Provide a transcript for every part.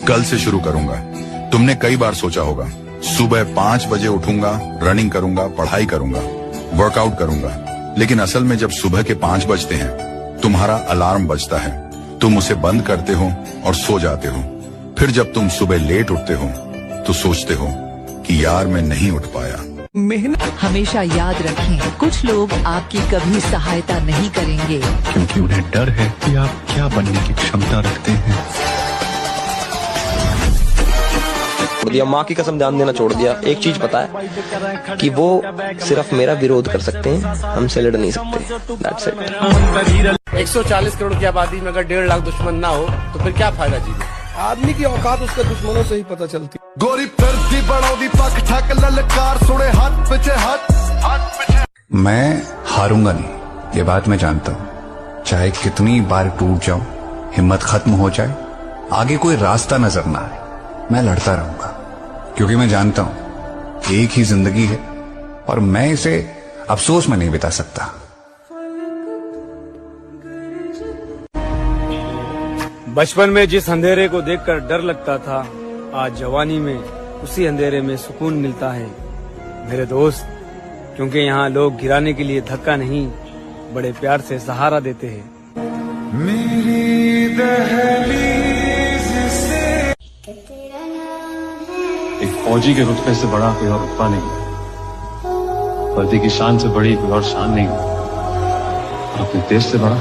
कल से शुरू करूंगा। तुमने कई बार सोचा होगा सुबह 5 बजे उठूंगा, रनिंग करूंगा, पढ़ाई करूंगा, वर्कआउट करूंगा, लेकिन असल में जब सुबह के 5 बजते हैं तुम्हारा अलार्म बजता है, तुम उसे बंद करते हो और सो जाते हो। फिर जब तुम सुबह लेट उठते हो तो सोचते हो कि यार मैं नहीं उठ पाया। मेहनत हमेशा याद रखें, कुछ लोग आपकी कभी सहायता नहीं करेंगे क्योंकि उन्हें डर है कि आप क्या बनने की क्षमता रखते हैं। छोड़ दिया, माँ की कसम ध्यान देना छोड़ दिया। एक चीज पता है कि वो सिर्फ मेरा विरोध कर सकते हैं, हमसे लड़ नहीं सकते। That's it। 140 करोड़ की आबादी में अगर 1.5 लाख दुश्मन ना हो तो फिर क्या फायदा जीने। आदमी की औकात उसके दुश्मनों से ही पता चलती। गोरी फिरती बढ़ाओ पक ठक ललकार सुने हाथ पीछे। मैं हारूंगा नहीं, ये बात मैं जानता हूँ। चाहे कितनी बार टूट जाऊं, हिम्मत खत्म हो जाए, आगे कोई रास्ता नजर ना आए, मैं लड़ता रहूंगा, क्योंकि मैं जानता हूं एक ही जिंदगी है और मैं इसे अफसोस में नहीं बिता सकता। बचपन में जिस अंधेरे को देखकर डर लगता था, आज जवानी में उसी अंधेरे में सुकून मिलता है मेरे दोस्त, क्योंकि यहाँ लोग गिराने के लिए धक्का नहीं, बड़े प्यार से सहारा देते हैं। मेरी दहलीज से एक फौजी के रुतबे से बड़ा कोई और रुतबा नहीं, वर्दी की शान से बड़ी कोई और शान नहीं, और अपने देश से बड़ा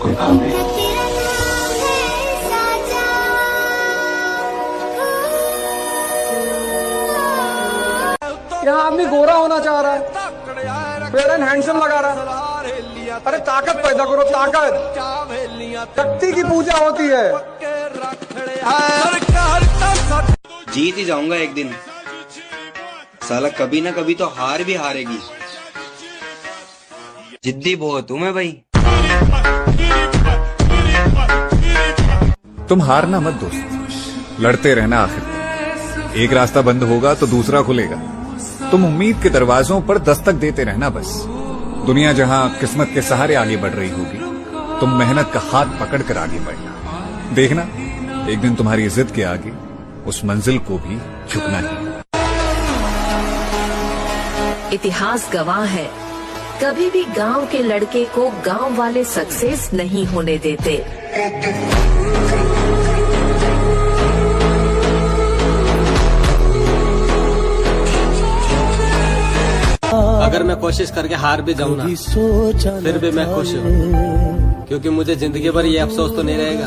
कोई काम नहीं। यहाँ आदमी गोरा होना चाह रहा है, फेयर एंड हैंडसम लगा रहा है। अरे ताकत पैदा करो, ताकत। शक्ति की पूजा होती है। जीत ही जाऊंगा एक दिन, साला कभी ना कभी तो हार भी हारेगी। जिद्दी बहुत हूं मैं भाई। तुम हारना मत दोस्त, लड़ते रहना। आखिर एक रास्ता बंद होगा तो दूसरा खुलेगा। तुम उम्मीद के दरवाजों पर दस्तक देते रहना बस। दुनिया जहां किस्मत के सहारे आगे बढ़ रही होगी, तुम मेहनत का हाथ पकड़कर आगे बढ़ना। देखना एक दिन तुम्हारी जिद के आगे उस मंजिल को भी झुकना ही। इतिहास गवाह है, कभी भी गांव के लड़के को गांव वाले सक्सेस नहीं होने देते। अगर मैं कोशिश करके हार भी जाऊँ ना, फिर भी मैं खुश हूँ, क्योंकि मुझे जिंदगी भर ये अफसोस तो नहीं रहेगा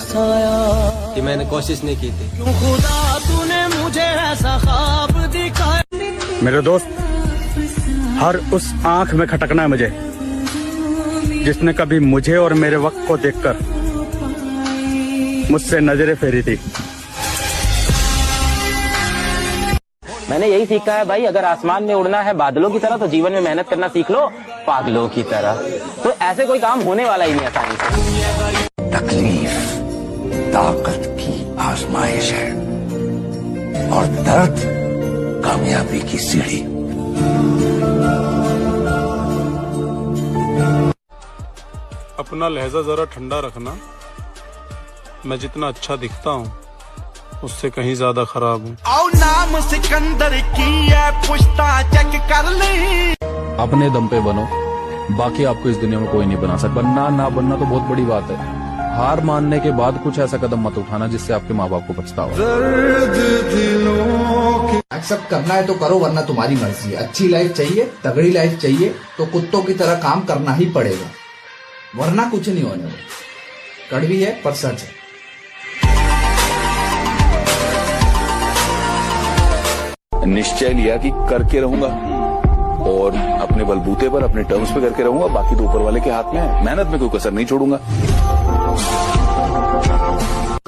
कि मैंने कोशिश नहीं की थी। मेरे दोस्त, हर उस आंख में खटकना है मुझे जिसने कभी मुझे और मेरे वक्त को देखकर मुझसे नजरें फेरी थी। मैंने यही सीखा है भाई, अगर आसमान में उड़ना है बादलों की तरह तो जीवन में मेहनत करना सीख लो पागलों की तरह। तो ऐसे कोई काम होने वाला ही नहीं आसानी से। तकलीफ ताकत की आजमाइश है और दर्द कामयाबी की सीढ़ी। अपना लहजा जरा ठंडा रखना। मैं जितना अच्छा दिखता हूँ उससे कहीं ज्यादा खराब हूँ। आओ नाम सिकंदर की है, पुश्ता चेक कर ली। अपने दम पे बनो, बाकी आपको इस दुनिया में कोई नहीं बना सकता। बनना ना बनना तो बहुत बड़ी बात है। हार मानने के बाद कुछ ऐसा कदम मत उठाना जिससे आपके माँ बाप को पछतावा। एक्सेप्ट करना है तो करो, वरना तुम्हारी मर्जी है। अच्छी लाइफ चाहिए, तगड़ी लाइफ चाहिए तो कुत्तों की तरह काम करना ही पड़ेगा, वरना कुछ नहीं होने वाला। कड़वी है पर सच है। निश्चय लिया कि करके रहूंगा और अपने बलबूते पर अपने टर्म्स पे करके रहूंगा, बाकी तो ऊपर वाले के हाथ में है। मेहनत में कोई कसर नहीं छोड़ूंगा।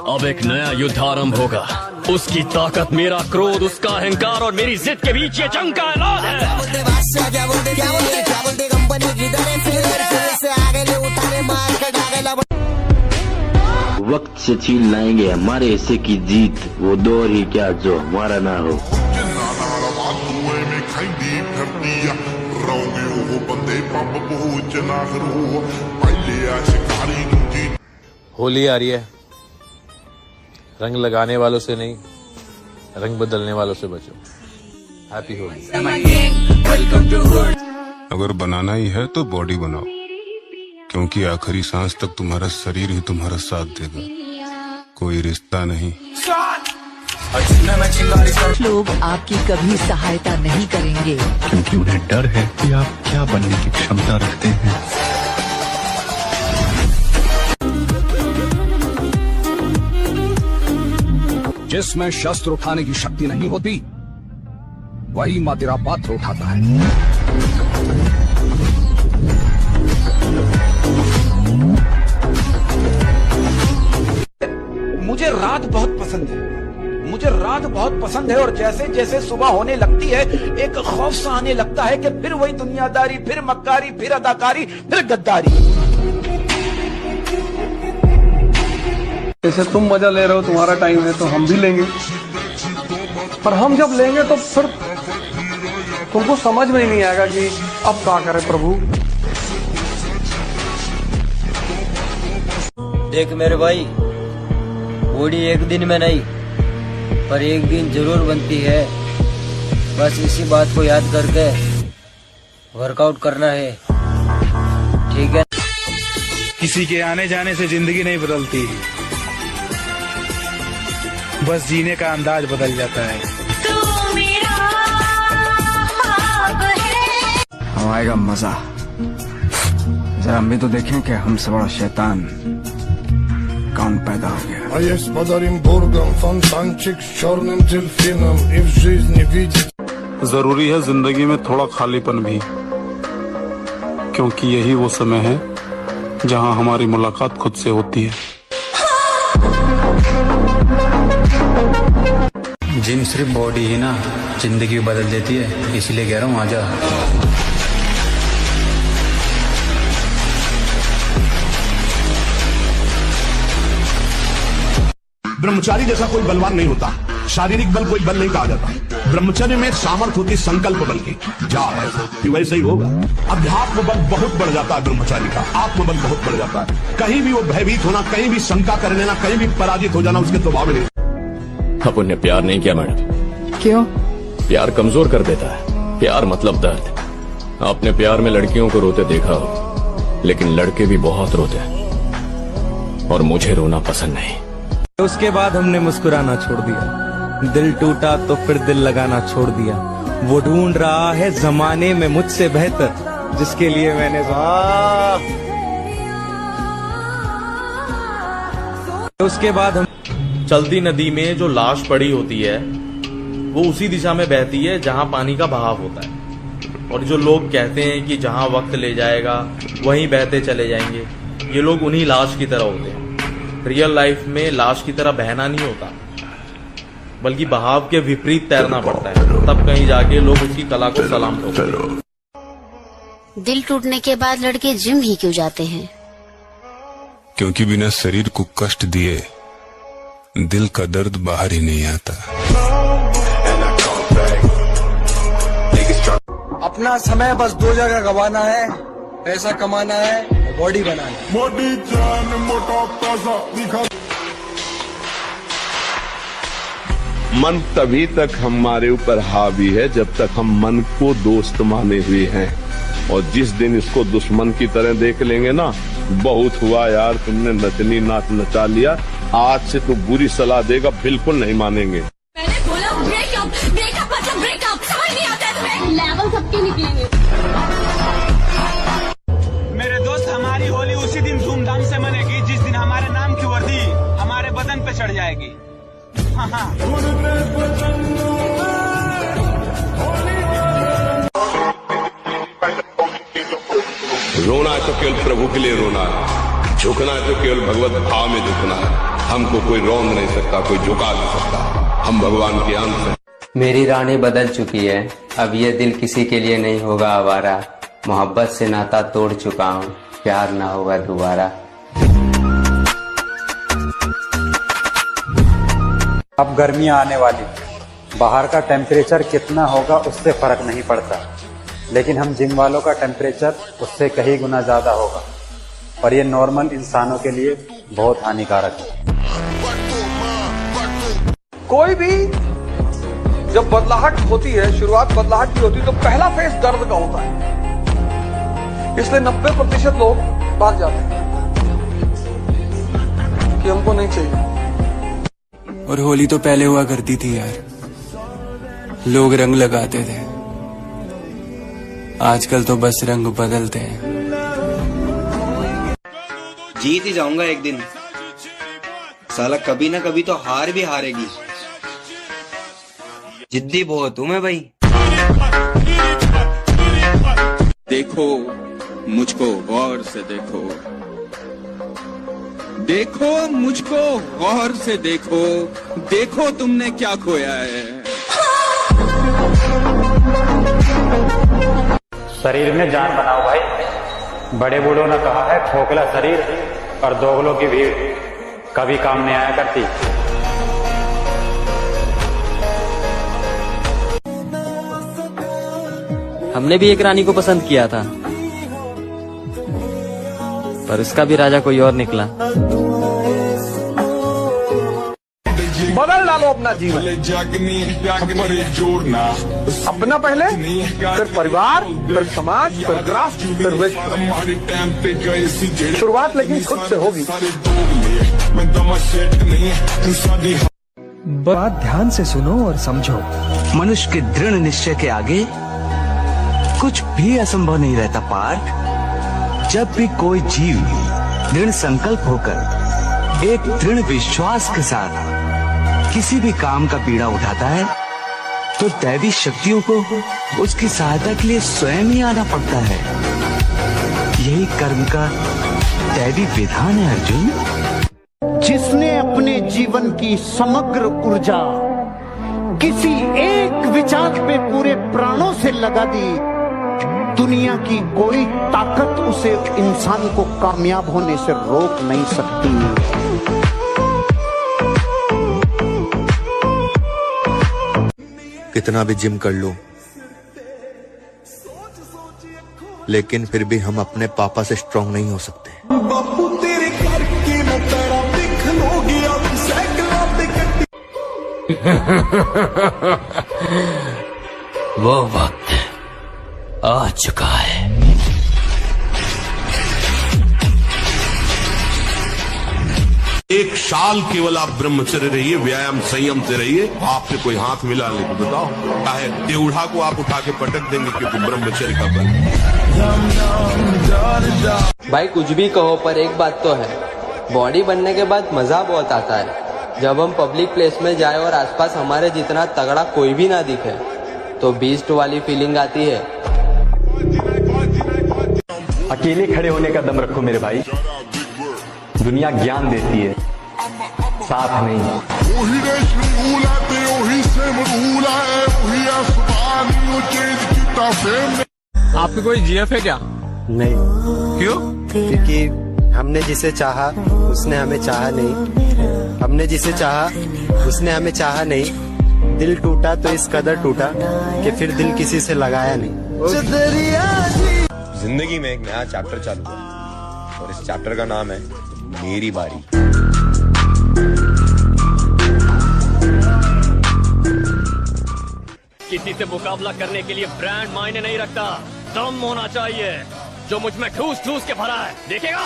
अब एक नया युद्ध आरंभ होगा। उसकी ताकत, मेरा क्रोध, उसका अहंकार और मेरी जिद के बीच ये जंग का ऐलान है। वक्त से छीन लाएंगे हमारे हिस्से की जीत, वो दौर ही क्या जो हमारा ना हो। होली आ रही है, रंग लगाने वालों से नहीं, रंग बदलने वालों से बचो। हैप्पी होली। अगर बनाना ही है तो बॉडी बनाओ, क्योंकि आखिरी सांस तक तुम्हारा शरीर ही तुम्हारा साथ देगा, कोई रिश्ता नहीं। लोग आपकी कभी सहायता नहीं करेंगे, क्योंकि उन्हें डर है कि आप क्या बनने की क्षमता रखते हैं। जिसमें शस्त्र उठाने की शक्ति नहीं होती, वही मदिरा पात्र उठाता है। मुझे रात बहुत पसंद है, मुझे रात बहुत पसंद है। और जैसे जैसे सुबह होने लगती है, एक खौफ सा आने लगता है कि फिर वही दुनियादारी, फिर मक्कारी, फिर अदाकारी, फिर गद्दारी। जैसे तुम मजा ले रहे हो, तुम्हारा टाइम है तो हम भी लेंगे, पर हम जब लेंगे तो फिर तुमको समझ में ही नहीं आएगा कि अब क्या करें प्रभु। देख मेरे भाई, बॉडी एक दिन में नहीं पर एक दिन जरूर बनती है। बस इसी बात को याद करके वर्कआउट करना है, ठीक है। किसी के आने जाने से जिंदगी नहीं बदलती, बस जीने का अंदाज बदल जाता है। अब आएगा मजा, जरा हम भी तो देखें कि हमसे बड़ा शैतान कौन पैदा हो गया। जरूरी है जिंदगी में थोड़ा खालीपन भी, क्योंकि यही वो समय है जहां हमारी मुलाकात खुद से होती है। जिम सिर्फ बॉडी ही ना, जिंदगी बदल देती है, इसलिए कह रहा हूँ आजा। ब्रह्मचारी जैसा कोई बलवान नहीं होता, शारीरिक बल कोई बल नहीं कहा जाता। ब्रह्मचर्य में सामर्थ्य होती संकल्प बल की। जा है वैसे ही होगा। अध्यात्म बल बहुत बढ़ जाता है ब्रह्मचारी का, आत्मबल बहुत बढ़ जाता है। कहीं भी वो भयभीत होना, कहीं भी शंका कर लेना, कहीं भी पराजित हो जाना उसके स्वभाव में। अपन ने प्यार नहीं किया मैडम। क्यों? प्यार कमजोर कर देता है। प्यार मतलब दर्द। आपने प्यार में लड़कियों को रोते देखा हो, लेकिन लड़के भी बहुत रोते हैं, और मुझे रोना पसंद नहीं। उसके बाद हमने मुस्कुराना छोड़ दिया, दिल टूटा तो फिर दिल लगाना छोड़ दिया। वो ढूंढ रहा है जमाने में मुझसे बेहतर, जिसके लिए मैंने उसके बाद हम चलती नदी में जो लाश पड़ी होती है वो उसी दिशा में बहती है जहां पानी का बहाव होता है, और जो लोग कहते हैं कि जहां वक्त ले जाएगा वहीं बहते चले जाएंगे, ये लोग उन्हीं लाश की तरह होते हैं। रियल लाइफ में लाश की तरह बहना नहीं होता, बल्कि बहाव के विपरीत तैरना पड़ता है, तब कहीं जाके लोग उसकी कला को सलाम ठोकते हैं। दिल टूटने के बाद लड़के जिम ही क्यों जाते हैं? क्योंकि बिना शरीर को कष्ट दिए दिल का दर्द बाहर ही नहीं आता। अपना समय बस दो जगह गवाना है, पैसा कमाना है, बॉडी बनाना है। बॉडी जान मोटा ताजा दिखा। मन तभी तक हमारे ऊपर हावी है जब तक हम मन को दोस्त माने हुए हैं, और जिस दिन इसको दुश्मन की तरह देख लेंगे ना, बहुत हुआ यार, तुमने नचनी नाच नचा लिया, आज से तो बुरी सलाह देगा बिल्कुल नहीं मानेंगे। मैंने बोला ब्रेकअप, ब्रेकअप मतलब ब्रेकअप, समझ नहीं आता है तुम्हें? लेवल सबके निकलेंगे। मेरे दोस्त, हमारी होली उसी दिन धूमधाम से मनेगी जिस दिन हमारे नाम की वर्दी हमारे बदन पे चढ़ जाएगी। हाँ। रोना है तो केवल प्रभु के लिए रोना है, झुकना है तो केवल भगवत भाव में झुकना है। हमको कोई रोंद नहीं सकता, कोई झुका नहीं सकता, हम भगवान के अंश हैं। मेरी रानी बदल चुकी है, अब ये दिल किसी के लिए नहीं होगा आवारा। मोहब्बत से नाता तोड़ चुका हूँ, प्यार ना होगा दोबारा। अब गर्मियाँ आने वाली, बाहर का टेम्परेचर कितना होगा उससे फर्क नहीं पड़ता, लेकिन हम जिम वालों का टेम्परेचर उससे कहीं गुना ज्यादा होगा, और ये नॉर्मल इंसानों के लिए बहुत हानिकारक है। कोई भी जब बदलाहट होती है, शुरुआत बदलाहट की होती है, तो पहला फेज दर्द का होता है। इसलिए 90% लोग भाग जाते हैं कि हमको नहीं चाहिए। और होली तो पहले हुआ करती थी यार, लोग रंग लगाते थे। आजकल तो बस रंग बदलते हैं। जीत ही जाऊंगा एक दिन, साला कभी ना कभी तो हार भी हारेगी। जिद्दी बहुत हूं मैं भाई। देखो मुझको गौर से देखो, देखो मुझको गौर से देखो, देखो तुमने क्या खोया है। शरीर में जान बनाओ भाई। बड़े बूढ़ों ने कहा है खोखला शरीर और दोगलों की भीड़ कभी काम नहीं आया करती। हमने भी एक रानी को पसंद किया था, पर उसका भी राजा कोई और निकला। बदल डालो अपना जीवन, अपना पहले, फिर परिवार, फिर समाज, फिर राष्ट्र, फिर विश्व। शुरुआत लेकिन खुद से होगी। बात ध्यान से सुनो और समझो। मनुष्य के दृढ़ निश्चय के आगे कुछ भी असंभव नहीं रहता पार्थ। जब भी कोई जीव दृढ़ संकल्प होकर एक दृढ़ विश्वास के साथ किसी भी काम का बीड़ा उठाता है, तो दैवी शक्तियों को उसकी सहायता के लिए स्वयं ही आना पड़ता है। यही कर्म का दैवी विधान है अर्जुन। जिसने अपने जीवन की समग्र ऊर्जा किसी एक विचार पे पूरे प्राणों से लगा दी, दुनिया की कोई ताकत उसे इंसान को कामयाब होने से रोक नहीं सकती। कितना भी जिम कर लो, लेकिन फिर भी हम अपने पापा से स्ट्रांग नहीं हो सकते। बापू तेरे घर के मैं तेरा देख लोगी अब साइकिल वो वक्त आ चुका है। एक साल केवल आप ब्रह्मचर्य रहिए, व्यायाम संयम से रहिए। आपसे कोई हाथ मिला ले तो बताओ, चाहे देवढ़ा को आप उठा के पटक देंगे, क्योंकि ब्रह्मचर्य का बल। भाई कुछ भी कहो, पर एक बात तो है, बॉडी बनने के बाद मजा बहुत आता है। जब हम पब्लिक प्लेस में जाए और आसपास हमारे जितना तगड़ा कोई भी ना दिखे, तो बीस्ट वाली फीलिंग आती है। अकेले खड़े होने का दम रखो मेरे भाई। दुनिया ज्ञान देती है, साथ नहीं। आपकी कोई जीएफ है क्या? नहीं। क्यों? क्योंकि हमने जिसे चाहा उसने हमें चाहा नहीं, हमने जिसे चाहा उसने हमें चाहा नहीं। दिल टूटा तो इस कदर टूटा कि फिर दिल किसी से लगाया नहीं। जिंदगी में एक नया चैप्टर चालू है और इस चैप्टर का नाम है मेरी बारी। किसी से मुकाबला करने के लिए ब्रांड मायने नहीं रखता, दम होना चाहिए जो मुझ में ठूस ठूस के भरा है। देखेगा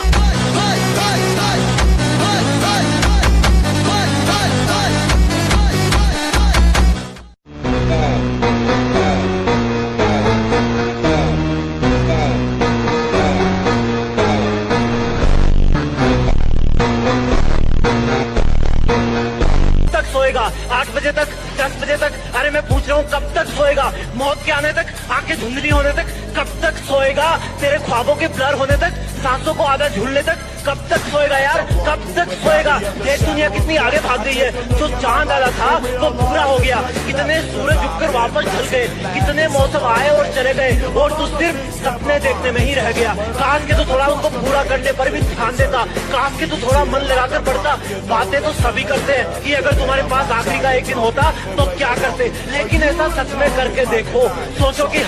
सोएगा 8 बजे तक, 10 बजे तक? अरे मैं पूछ रहा हूँ कब तक सोएगा? मौत के आने तक, आंखें धुंधली होने तक कब तक सोएगा? तेरे ख्वाबों के ब्लर होने तक, सांसों को आधा झूलने तक कब तक सोएगा यार? कब तक सोएगा? देख दुनिया कितनी आगे भाग रही है। जो चांद आला था वो पूरा हो गया, कितने सूरज उगकर वापस ढल गए, कितने मौसम आए और चले गए, और तू सिर्फ सपने देखने में ही रह गया। काश के तो थोड़ा उनको पूरा करने पर भी ध्यान देता, काश के तो थोड़ा मन लगाकर पढ़ता। बातें तो सभी करते हैं कि अगर तुम्हारे पास आखिरी का एक दिन होता तो क्या करते, लेकिन ऐसा सच में करके देखो, सोचो कि